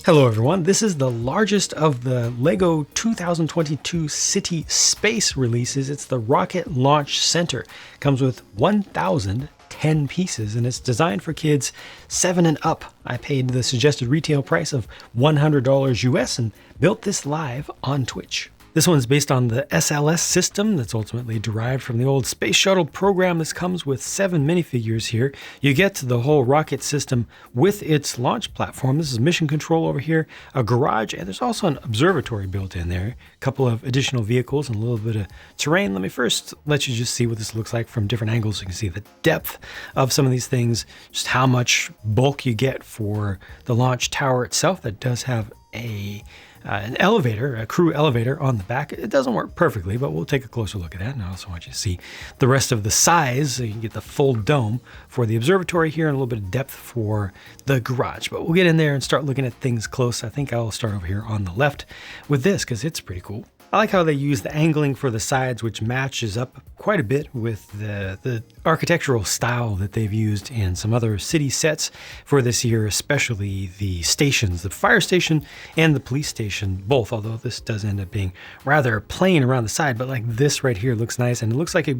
Hello everyone, this is the largest of the LEGO 2022 City Space releases. It's the Rocket Launch Center. It comes with 1,010 pieces and it's designed for kids 7 and up. I paid the suggested retail price of $100 US and built this live on Twitch. This one's based on the SLS system that's ultimately derived from the old space shuttle program. This comes with 7 minifigures here. You get the whole rocket system with its launch platform. This is mission control over here, a garage, and there's also an observatory built in there. A couple of additional vehicles and a little bit of terrain. Let me first let you just see what this looks like from different angles. So you can see the depth of some of these things, just how much bulk you get for the launch tower itself. That does have an elevator, a crew elevator on the back. It doesn't work perfectly, but we'll take a closer look at that. And I also want you to see the rest of the size so you can get the full dome for the observatory here and a little bit of depth for the garage. But we'll get in there and start looking at things close. I think I'll start over here on the left with this because it's pretty cool. I like how they use the angling for the sides, which matches up quite a bit with the architectural style that they've used in some other city sets for this year, especially the stations, the fire station and the police station, both, although this does end up being rather plain around the side, but like this right here looks nice and it looks like it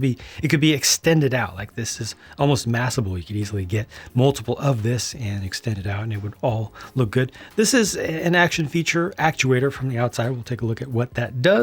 could be extended out. Like this is almost massable. You could easily get multiple of this and extend it out and it would all look good. This is an action feature actuator from the outside. We'll take a look at what that does.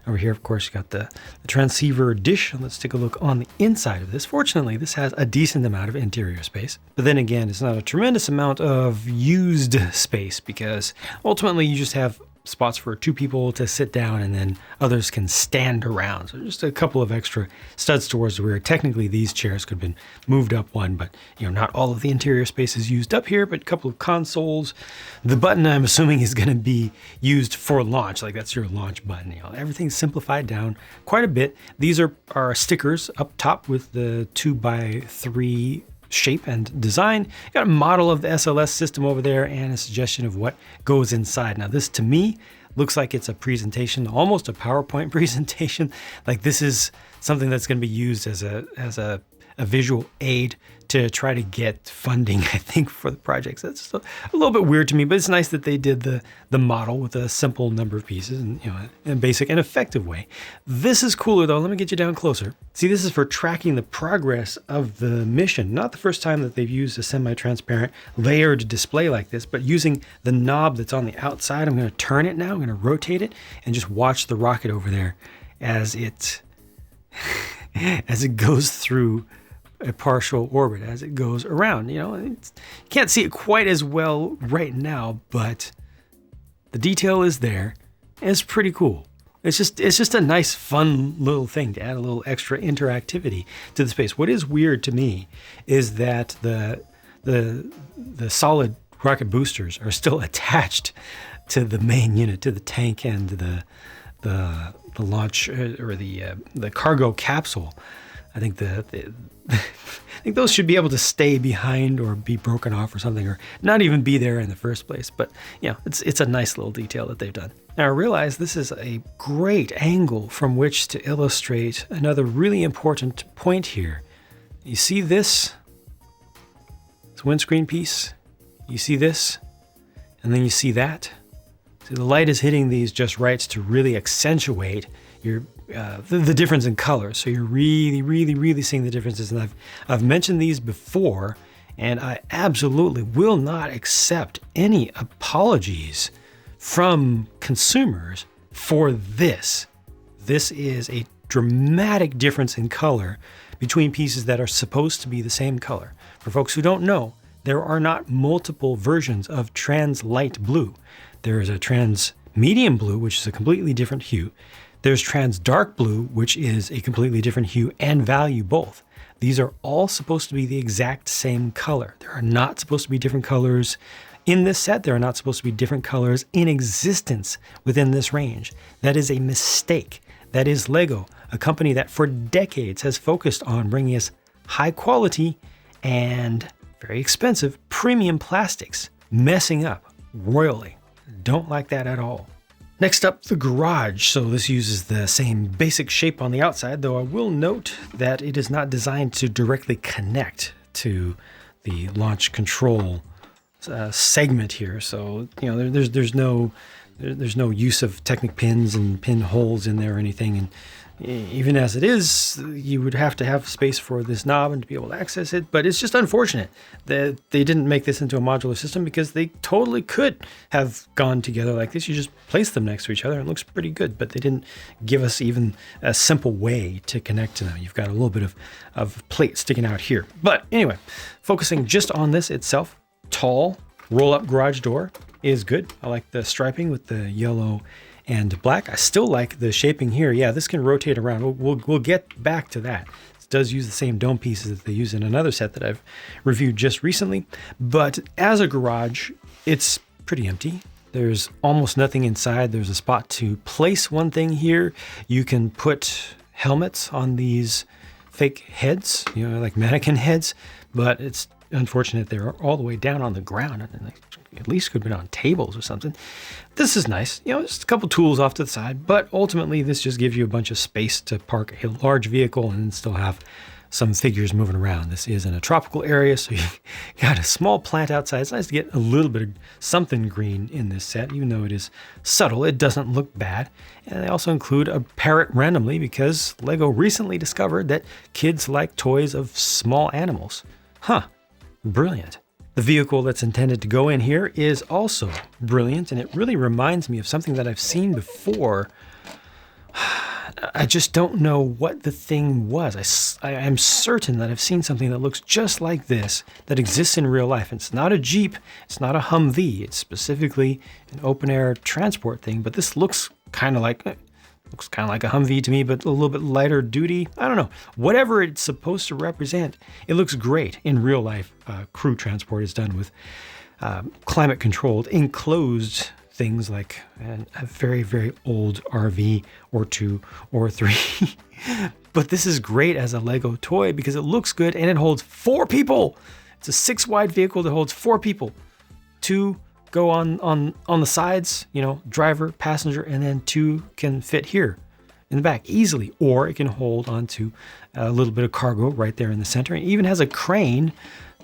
Over here, of course, you got the transceiver dish. Let's take a look on the inside of this. Fortunately, this has a decent amount of interior space. But then again, it's not a tremendous amount of used space because ultimately you just have spots for 2 people to sit down and then others can stand around. So just a couple of extra studs towards the rear. Technically, these chairs could have been moved up one, but not all of the interior space is used up here, but a couple of consoles. The button, I'm assuming, is going to be used for launch. Like that's your launch button. Everything's simplified down quite a bit. These are stickers up top with the 2x3 shape and design. Got a model of the SLS system over there and a suggestion of what goes inside. Now this to me looks like it's a presentation, almost a PowerPoint presentation. Like this is something that's going to be used as a visual aid to try to get funding, I think, for the projects. That's a little bit weird to me, but it's nice that they did the model with a simple number of pieces and in a basic and effective way. This is cooler though. Let me get you down closer. See, this is for tracking the progress of the mission. Not the first time that they've used a semi-transparent layered display like this, but using the knob that's on the outside. I'm going to turn it now. I'm going to rotate it and just watch the rocket over there as it goes through a partial orbit, as it goes around. You can't see it quite as well right now, but the detail is there and it's pretty cool. It's just a nice, fun little thing to add a little extra interactivity to the space. What is weird to me is that the solid rocket boosters are still attached to the main unit, to the tank and the launch or the cargo capsule. I think I think those should be able to stay behind or be broken off or something, or not even be there in the first place. But it's a nice little detail that they've done. Now I realize this is a great angle from which to illustrate another really important point here. You see this windscreen piece, you see this, and then you see that. See, the light is hitting these just right to really accentuate the difference in color. So you're really seeing the differences. And I've mentioned these before, and I absolutely will not accept any apologies from consumers for this. This is a dramatic difference in color between pieces that are supposed to be the same color. For folks who don't know, there are not multiple versions of trans light blue. There is a trans medium blue, which is a completely different hue. There's trans dark blue, which is a completely different hue and value both. These are all supposed to be the exact same color. There are not supposed to be different colors in this set. There are not supposed to be different colors in existence within this range. That is a mistake. That is LEGO, a company that for decades has focused on bringing us high quality and very expensive premium plastics, messing up royally. Don't like that at all. Next up, the garage. So this uses the same basic shape on the outside, though I will note that it is not designed to directly connect to the launch control segment here. So, there's no use of Technic pins and pin holes in there or anything. And even as it is, you would have to have space for this knob and to be able to access it. But it's just unfortunate that they didn't make this into a modular system, because they totally could have gone together like this. You just place them next to each other and it looks pretty good, but they didn't give us even a simple way to connect to them. You've got a little bit of plate sticking out here. But anyway, focusing just on this itself, tall roll-up garage door is good. I like the striping with the yellow and black. I still like the shaping here. Yeah, this can rotate around. We'll get back to that. It does use the same dome pieces that they use in another set that I've reviewed just recently. But as a garage, it's pretty empty. There's almost nothing inside. There's a spot to place one thing here. You can put helmets on these fake heads, like mannequin heads, but it's unfortunate they're all the way down on the ground, and they at least could have been on tables or something. This is nice, just a couple tools off to the side, but ultimately this just gives you a bunch of space to park a large vehicle and still have some figures moving around. This is in a tropical area, so you got a small plant outside. It's nice to get a little bit of something green in this set, even though it is subtle. It doesn't look bad. And they also include a parrot randomly, because Lego recently discovered that kids like toys of small animals. Huh. Brilliant. The vehicle that's intended to go in here is also brilliant, and it really reminds me of something that I've seen before. I just don't know what the thing was. I am certain that I've seen something that looks just like this that exists in real life. It's not a Jeep, it's not a Humvee, it's specifically an open air transport thing, but this looks kind of like a Humvee to me, but a little bit lighter duty. I don't know. Whatever it's supposed to represent, it looks great in real life. Crew transport is done with climate controlled, enclosed things like a very, very old RV or 2 or 3. But this is great as a Lego toy because it looks good and it holds 4 people. It's a 6-wide vehicle that holds 4 people. 2 go on the sides, driver, passenger, and then 2 can fit here in the back easily, or it can hold onto a little bit of cargo right there in the center. It even has a crane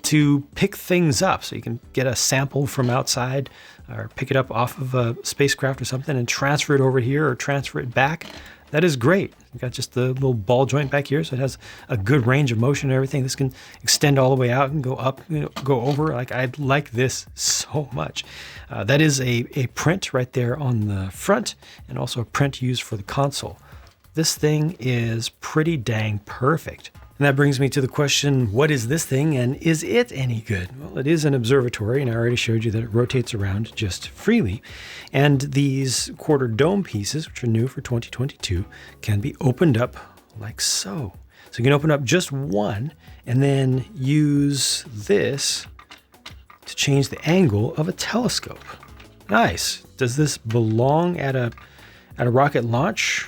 to pick things up, so you can get a sample from outside or pick it up off of a spacecraft or something and transfer it over here or transfer it back. That is great. You've got just the little ball joint back here, so it has a good range of motion and everything. This can extend all the way out and go up, go over. I like this so much. That is a print right there on the front, and also a print used for the console. This thing is pretty dang perfect. And that brings me to the question, what is this thing and is it any good? Well, it is an observatory, and I already showed you that it rotates around just freely. And these quarter dome pieces, which are new for 2022, can be opened up like so. So you can open up just one and then use this to change the angle of a telescope. Nice. Does this belong at a rocket launch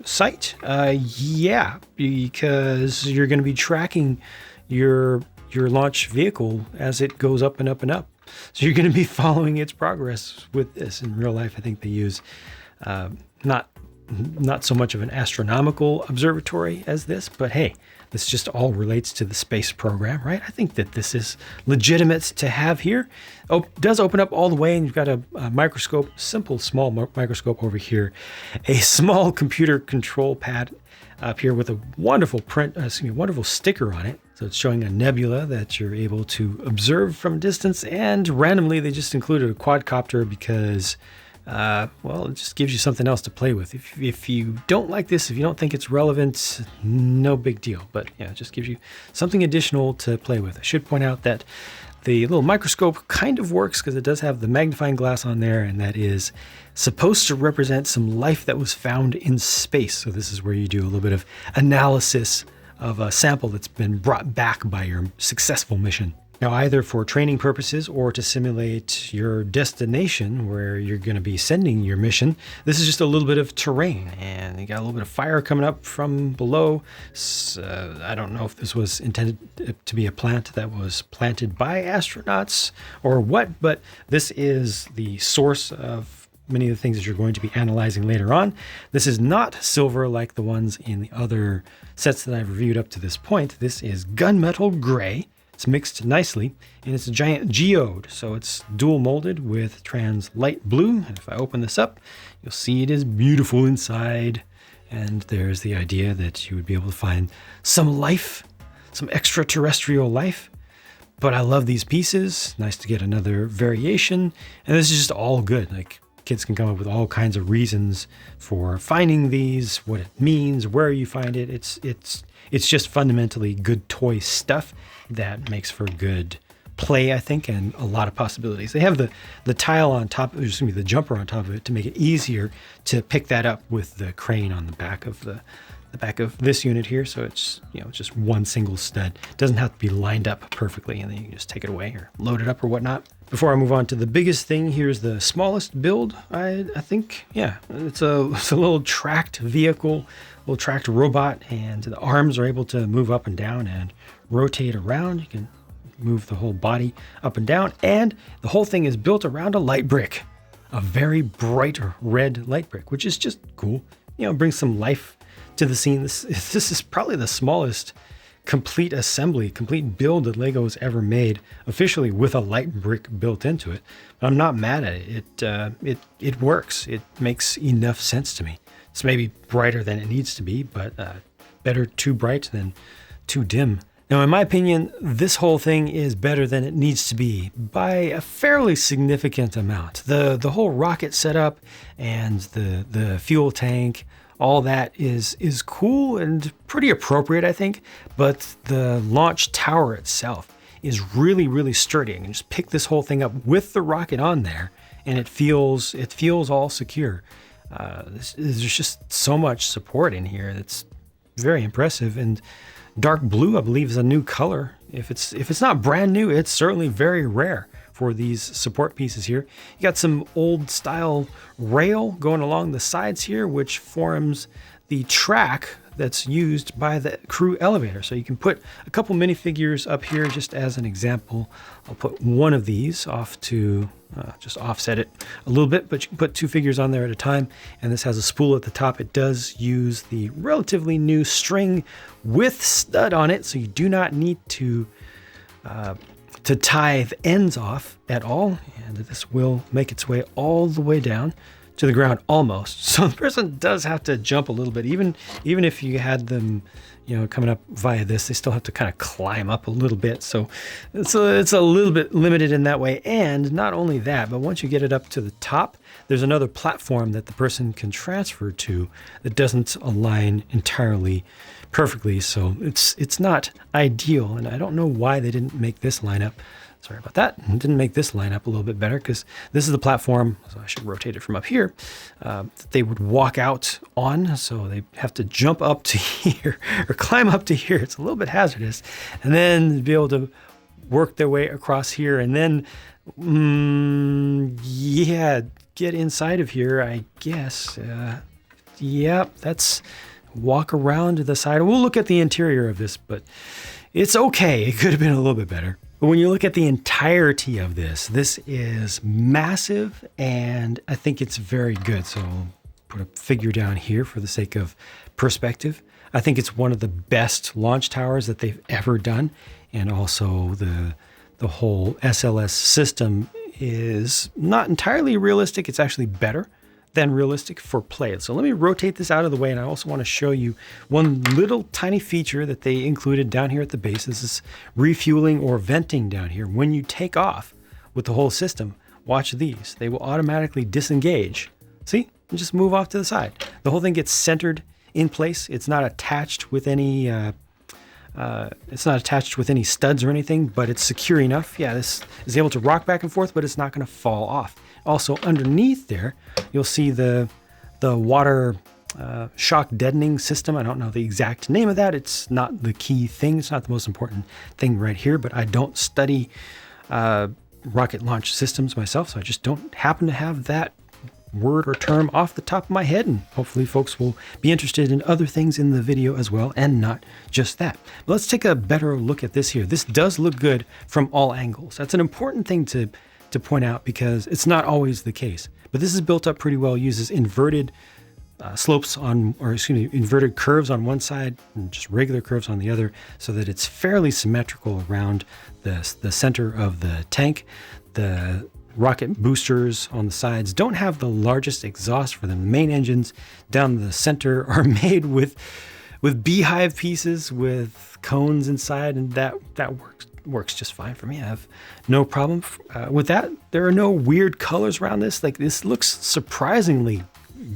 site? Yeah, because you're going to be tracking your launch vehicle as it goes up and up and up. So you're going to be following its progress with this. In real life, I think they use not so much of an astronomical observatory as this, but hey, this just all relates to the space program, right? I think that this is legitimate to have here. Oh, it does open up all the way, and you've got a microscope, simple small microscope over here, a small computer control pad up here with a wonderful wonderful sticker on it. So it's showing a nebula that you're able to observe from a distance, and randomly they just included a quadcopter because it just gives you something else to play with. If you don't like this, if you don't think it's relevant, no big deal. But yeah, it just gives you something additional to play with. I should point out that the little microscope kind of works because it does have the magnifying glass on there, and that is supposed to represent some life that was found in space. So this is where you do a little bit of analysis of a sample that's been brought back by your successful mission. Now, either for training purposes or to simulate your destination where you're going to be sending your mission, this is just a little bit of terrain, and you got a little bit of fire coming up from below. I don't know if this was intended to be a plant that was planted by astronauts or what, but this is the source of many of the things that you're going to be analyzing later on. This is not silver like the ones in the other sets that I've reviewed up to this point. This is gunmetal gray. It's mixed nicely, and it's a giant geode, so it's dual molded with trans light blue. And if I open this up, you'll see it is beautiful inside. And there's the idea that you would be able to find some life, some extraterrestrial life. But I love these pieces. Nice to get another variation. And this is just all good. Like, kids can come up with all kinds of reasons for finding these, what it means, where you find it. It's just fundamentally good toy stuff that makes for good play, I think, and a lot of possibilities. They have the tile on top, there's gonna be the jumper on top of it to make it easier to pick that up with the crane on the back of the back of this unit here. So it's, just one single stud. It doesn't have to be lined up perfectly, and then you can just take it away or load it up or whatnot. Before I move on to the biggest thing, here's the smallest build, I think. Yeah, it's a little tracked vehicle, little tracked robot, and the arms are able to move up and down and rotate around. You can move the whole body up and down, and the whole thing is built around a light brick, a very bright red light brick, which is just cool. Brings some life to the scene. This is probably the smallest complete assembly, complete build that Lego has ever made officially with a light brick built into it. But I'm not mad at it. It works. It makes enough sense to me. It's maybe brighter than it needs to be, but better too bright than too dim. Now, in my opinion, this whole thing is better than it needs to be by a fairly significant amount. The whole rocket setup and the fuel tank, all that is cool and pretty appropriate, I think, but the launch tower itself is really, really sturdy. You can just pick this whole thing up with the rocket on there, and it feels all secure. There's just so much support in here that's very impressive. And dark blue, I believe, is a new color. If it's not brand new, it's certainly very rare for these support pieces here. You got some old style rail going along the sides here, which forms the track that's used by the crew elevator. So you can put a couple minifigures up here just as an example. I'll put one of these off to just offset it a little bit, but you can put two figures on there at a time. And this has a spool at the top. It does use the relatively new string with stud on it, so you do not need to tie the ends off at all. And this will make its way all the way down to the ground almost. So the person does have to jump a little bit. Even if you had them, coming up via this, they still have to kind of climb up a little bit. So it's a little bit limited in that way. And not only that, but once you get it up to the top, there's another platform that the person can transfer to that doesn't align entirely perfectly. So it's not ideal. And I don't know why they didn't make this line up. Sorry about that. Didn't make this line up a little bit better, because this is the platform, so I should rotate it from up here, that they would walk out on. So they have to jump up to here or climb up to here. It's a little bit hazardous. And then be able to work their way across here and then, get inside of here, I guess. That's walk around to the side. We'll look at the interior of this, but it's okay. It could have been a little bit better. But when you look at the entirety of this is massive, and I think it's very good. So I'll put a figure down here for the sake of perspective. I think it's one of the best launch towers that they've ever done. And also the whole SLS system is not entirely realistic. It's actually better than realistic for play. So let me rotate this out of the way, and I also want to show you one little tiny feature that they included down here at the base. This is refueling or venting down here. When you take off with the whole system, watch these. They will automatically disengage. See? And just move off to the side. The whole thing gets centered in place. It's not attached with any studs or anything, but it's secure enough. Yeah, this is able to rock back and forth, but it's not going to fall off. Also, underneath there, you'll see the water shock deadening system. I don't know the exact name of that. It's not the key thing. It's not the most important thing right here, but I don't study rocket launch systems myself, so I just don't happen to have that word or term off the top of my head, and hopefully folks will be interested in other things in the video as well, and not just that. But let's take a better look at this here. This does look good from all angles. That's an important thing to point out, because it's not always the case. But this is built up pretty well, uses inverted slopes on, or excuse me, inverted curves on one side and just regular curves on the other, so that it's fairly symmetrical around the center of the tank. The rocket boosters on the sides don't have the largest exhaust for them. The main engines down the center are made with beehive pieces with cones inside, and that works just fine for me. I have no problem with that. There are no weird colors around this. Like, this looks surprisingly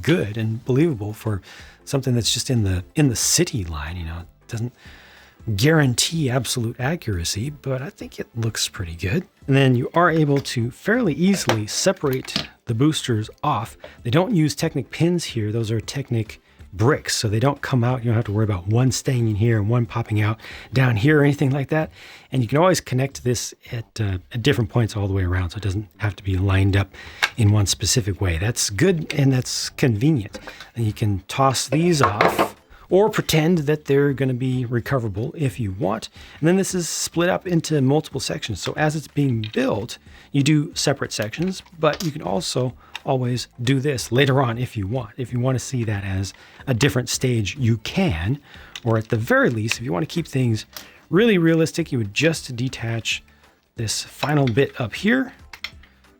good and believable for something that's just in the city line. You know, it doesn't guarantee absolute accuracy, but I think it looks pretty good. And then you are able to fairly easily separate the boosters off. They don't use Technic pins here. Those are Technic bricks, so they don't come out. You don't have to worry about one staying in here and one popping out down here or anything like that. And you can always connect this at different points all the way around, so it doesn't have to be lined up in one specific way. That's good and that's convenient. And you can toss these off or pretend that they're going to be recoverable if you want. And then this is split up into multiple sections. So as it's being built, you do separate sections, but you can also always do this later on if you want. If you want to see that as a different stage, you can. Or at the very least, if you want to keep things really realistic, you would just detach this final bit up here,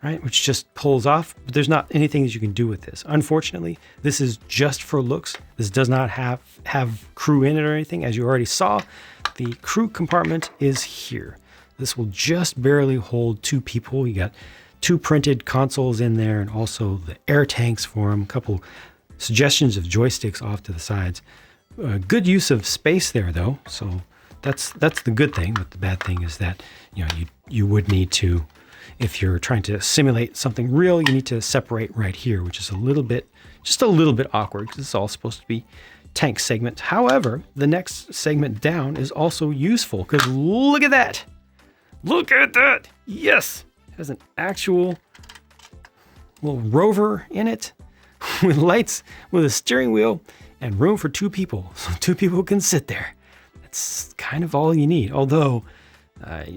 right, which just pulls off. But there's not anything that you can do with this. Unfortunately, this is just for looks. This does not have crew in it or anything. As you already saw, the crew compartment is here. This will just barely hold 2 people. You got 2 printed consoles in there, and also the air tanks for them. A couple suggestions of joysticks off to the sides. Good use of space there, though. So that's the good thing. But the bad thing is that, you know, you would need to, if you're trying to simulate something real, you need to separate right here, which is just a little bit awkward because it's all supposed to be tank segment. However, the next segment down is also useful because look at that. Look at that. Yes. It has an actual little rover in it with lights, with a steering wheel, and room for 2 people. So 2 people can sit there. That's kind of all you need. Although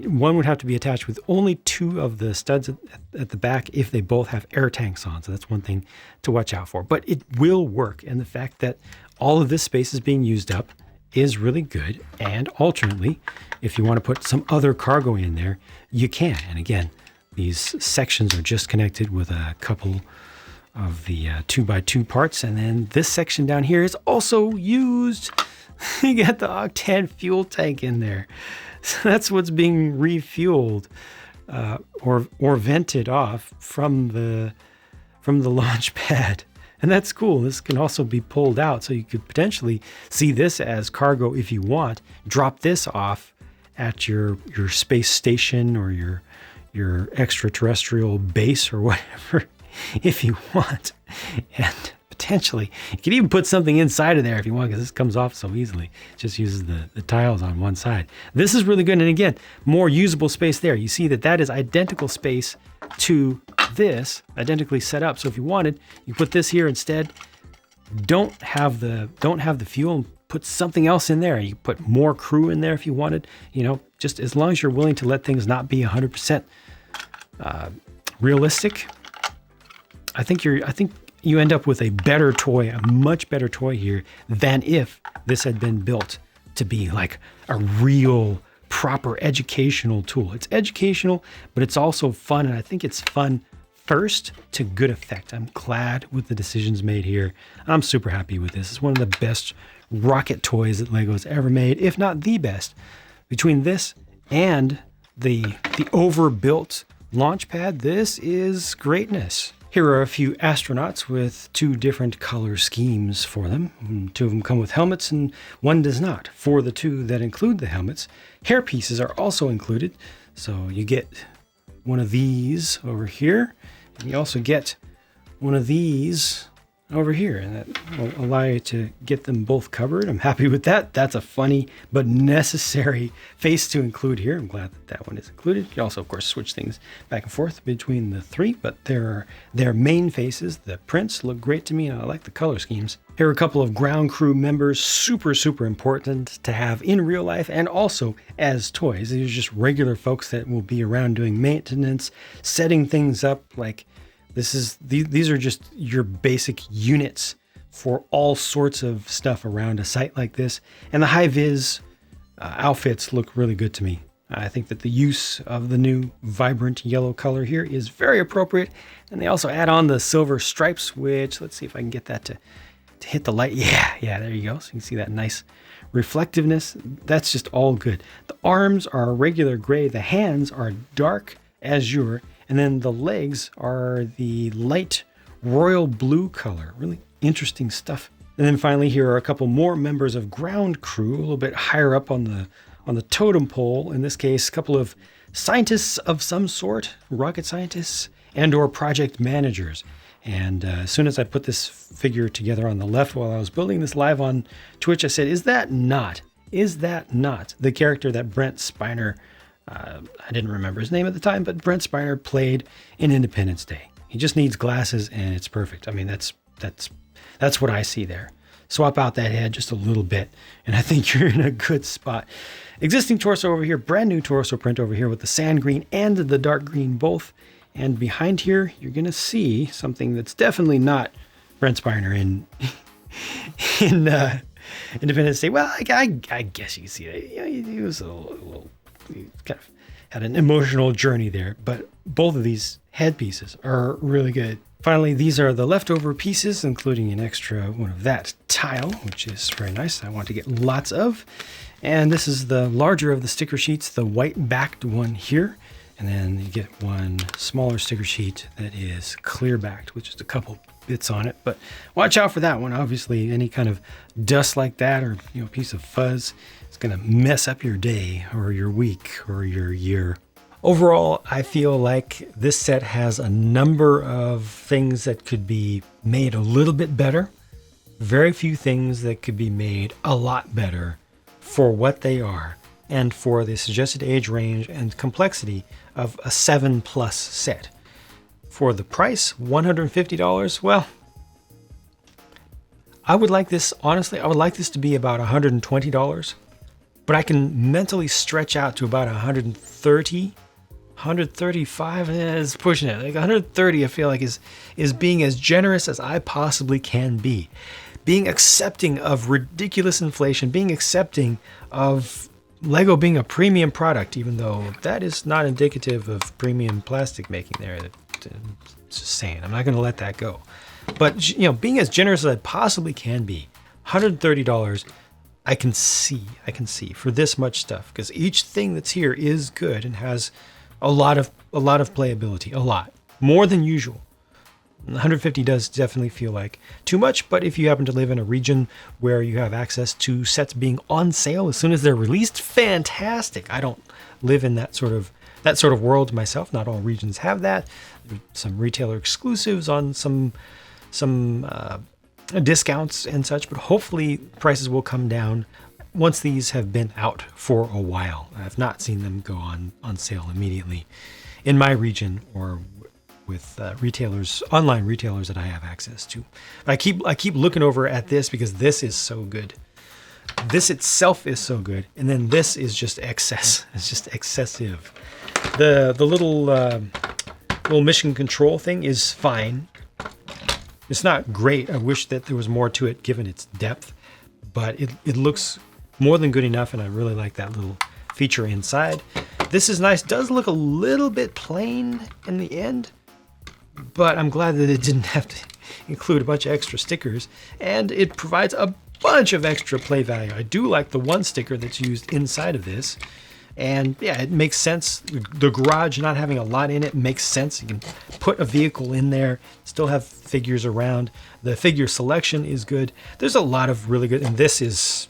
one would have to be attached with only 2 of the studs at the back if they both have air tanks on. So that's one thing to watch out for. But it will work. And the fact that all of this space is being used up is really good. And alternately, if you want to put some other cargo in there, you can. And again, these sections are just connected with a couple of the 2x2 parts. And then this section down here is also used. You got the octane fuel tank in there. So that's what's being refueled or vented off from the launch pad. And that's cool. This can also be pulled out. So you could potentially see this as cargo if you want. Drop this off at your space station or your extraterrestrial base or whatever if you want. And potentially you can even put something inside of there if you want, because this comes off so easily. It just uses the tiles on one side. This is really good. And again, more usable space there. You see that is identical space to this, identically set up. So if you wanted, you put this here instead. Don't have the fuel, and put something else in there. You put more crew in there if you wanted. You know, just as long as you're willing to let things not be 100% realistic, I think you end up with a better toy, a much better toy here than if this had been built to be like a real proper educational tool. It's educational, but it's also fun. And I think it's fun first to good effect. I'm glad with the decisions made here. I'm super happy with this. It's one of the best rocket toys that LEGO has ever made, if not the best. Between this and the overbuilt launch pad, this is greatness. Here are a few astronauts with 2 different color schemes for them. 2 of them come with helmets and 1 does not. For the 2 that include the helmets, hair pieces are also included. So you get one of these over here, and you also get one of these over here, and that will allow you to get them both covered. I'm happy with that. That's a funny but necessary face to include here. I'm glad that one is included. You can also, of course, switch things back and forth between the 3, but their main faces, the prints, look great to me, and I like the color schemes. Here are a couple of ground crew members, super important to have in real life and also as toys. These are just regular folks that will be around doing maintenance, setting things up. Like these are just your basic units for all sorts of stuff around a site like this. And the high-vis outfits look really good to me. I think that the use of the new vibrant yellow color here is very appropriate. And they also add on the silver stripes, which, let's see if I can get that to hit the light. Yeah, there you go. So you can see that nice reflectiveness. That's just all good. The arms are regular gray. The hands are dark azure. And then the legs are the light royal blue color. Really interesting stuff. And then finally, here are a couple more members of ground crew, a little bit higher up on the totem pole. In this case, a couple of scientists of some sort, rocket scientists and or project managers. And as soon as I put this figure together on the left while I was building this live on Twitch, I said, is that not the character that Brent Spiner, I didn't remember his name at the time, but Brent Spiner played in Independence Day. He just needs glasses and it's perfect. I mean, that's what I see there. Swap out that head just a little bit, and I think you're in a good spot. Existing torso over here, brand new torso print over here with the sand green and the dark green both. And behind here, you're going to see something that's definitely not Brent Spiner in Independence Day. Well, I guess you can see it. You know, he was he kind of had an emotional journey there. But both of these headpieces are really good. Finally, these are the leftover pieces, including an extra one of that tile, which is very nice. I want to get lots of. And this is the larger of the sticker sheets, the white-backed one here. And then you get one smaller sticker sheet that is clear-backed, with just a couple bits on it. But watch out for that one. Obviously, any kind of dust like that or piece of fuzz is going to mess up your day or your week or your year. Overall, I feel like this set has a number of things that could be made a little bit better. Very few things that could be made a lot better for what they are and for the suggested age range and complexity of a 7+ set. For the price, $150, well, I would like this, honestly, I would like this to be about $120, but I can mentally stretch out to about 130, 135 is pushing it. Like 130, I feel like is being as generous as I possibly can be. Being accepting of ridiculous inflation, being accepting of Lego being a premium product, even though that is not indicative of premium plastic making there. Just saying, I'm not going to let that go. But being as generous as I possibly can be, $130, I can see for this much stuff, because each thing that's here is good and has a lot of playability, a lot more than usual. 150 does definitely feel like too much, but if you happen to live in a region where you have access to sets being on sale as soon as they're released, fantastic. I don't live in that sort of world myself. Not all regions have that. There's some retailer exclusives on some discounts and such, but hopefully prices will come down once these have been out for a while. I have not seen them go on sale immediately in my region or with retailers, online retailers that I have access to. But I keep looking over at this because this is so good. This itself is so good, and then this is just excess. It's just excessive. The little mission control thing is fine. It's not great. I wish that there was more to it given its depth, but it looks more than good enough, and I really like that little feature inside. This is nice. Does look a little bit plain in the end, but I'm glad that it didn't have to include a bunch of extra stickers, and it provides a bunch of extra play value. I do like the one sticker that's used inside of this, and yeah, it makes sense. The garage not having a lot in it makes sense. You can put a vehicle in there, still have figures around. The figure selection is good. There's a lot of really good, and this is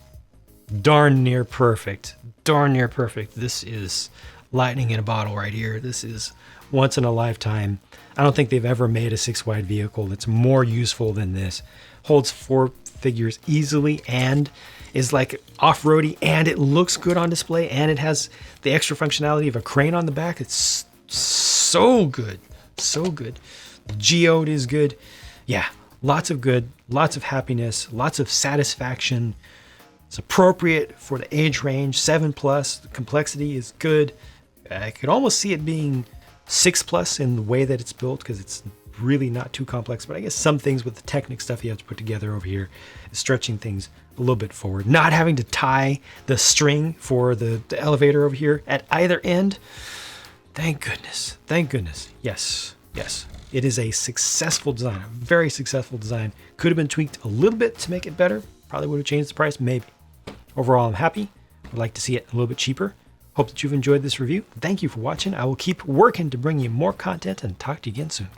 darn near perfect. Darn near perfect. This is lightning in a bottle right here. This is once in a lifetime. I don't think they've ever made a 6-wide vehicle that's more useful than this. Holds 4 figures easily and is like off-roady, and it looks good on display, and it has the extra functionality of a crane on the back. It's so good. So good. The geode is good. Yeah, lots of good, lots of happiness, lots of satisfaction. It's appropriate for the age range, 7+. The complexity is good. I could almost see it being 6+ in the way that it's built, because it's really not too complex, but I guess some things with the Technic stuff you have to put together over here is stretching things a little bit forward. Not having to tie the string for the elevator over here at either end. Thank goodness. Thank goodness. Yes. Yes. It is a successful design, a very successful design. Could have been tweaked a little bit to make it better. Probably would have changed the price, maybe. Overall, I'm happy. I'd like to see it a little bit cheaper. Hope that you've enjoyed this review. Thank you for watching. I will keep working to bring you more content and talk to you again soon.